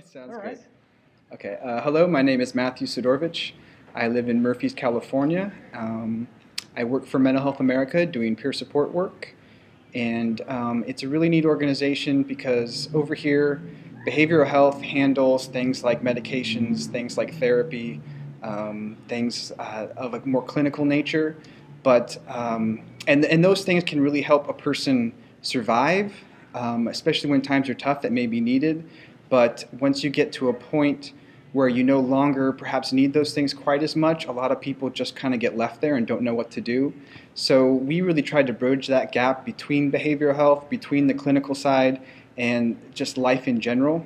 Sounds All good. right. Okay. Hello, my name is Matthew Sidorovich. I live in Murphy's, California. I work for Mental Health America doing peer support work. And it's a really neat organization because over here, behavioral health handles things like medications, things like therapy, things of a more clinical nature. And those things can really help a person survive, especially when times are tough that may be needed. But once you get to a point where you no longer perhaps need those things quite as much, a lot of people just kind of get left there and don't know what to do. So we really tried to bridge that gap between behavioral health, between the clinical side, and just life in general.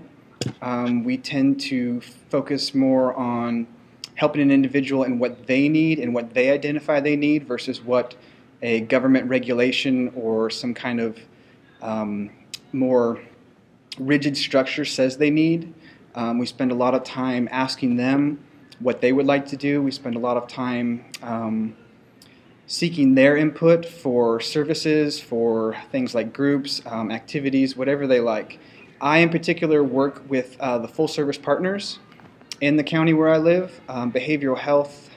We tend to focus more on helping an individual in what they need and what they identify they need versus what a government regulation or some kind of more rigid structure says they need. We spend a lot of time asking them what they would like to do. We spend a lot of time seeking their input for services, for things like groups, activities, whatever they like. I, in particular, work with the full service partners in the county where I live. Behavioral health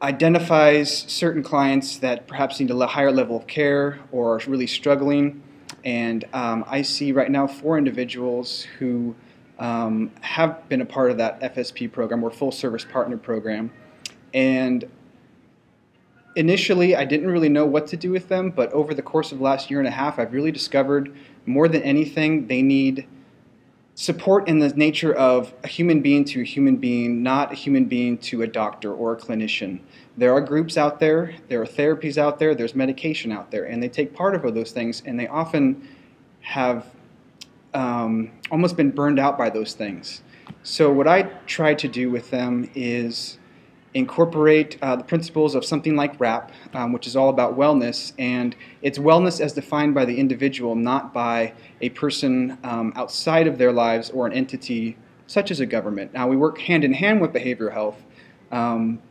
identifies certain clients that perhaps need a higher level of care or are really struggling. And I see right now 4 individuals who have been a part of that FSP program or full service partner program. And initially, I didn't really know what to do with them, but over the course of the last year and a half, I've really discovered more than anything, they need support in the nature of a human being to a human being, not a human being to a doctor or a clinician. There are groups out there are therapies out there, there's medication out there, and they take part of those things, and they often have almost been burned out by those things. So what I try to do with them is incorporate the principles of something like WRAP, which is all about wellness, and it's wellness as defined by the individual, not by a person outside of their lives or an entity such as a government. Now, we work hand in hand with behavioral health,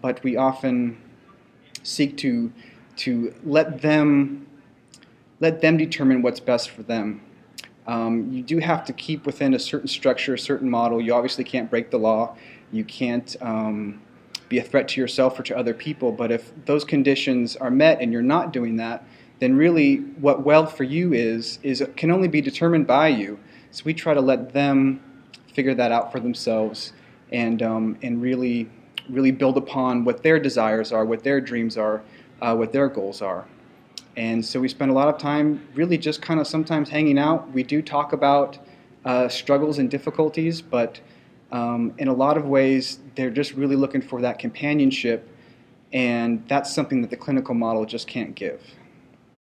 but we often seek to let them determine what's best for them. You do have to keep within a certain structure, a certain model. You obviously can't break the law. You can't be a threat to yourself or to other people. But if those conditions are met and you're not doing that, then really what well for you is can only be determined by you. So we try to let them figure that out for themselves and really build upon what their desires are, what their dreams are, what their goals are. And so we spend a lot of time really just kind of sometimes hanging out. We do talk about struggles and difficulties, but in a lot of ways, they're just really looking for that companionship, and that's something that the clinical model just can't give.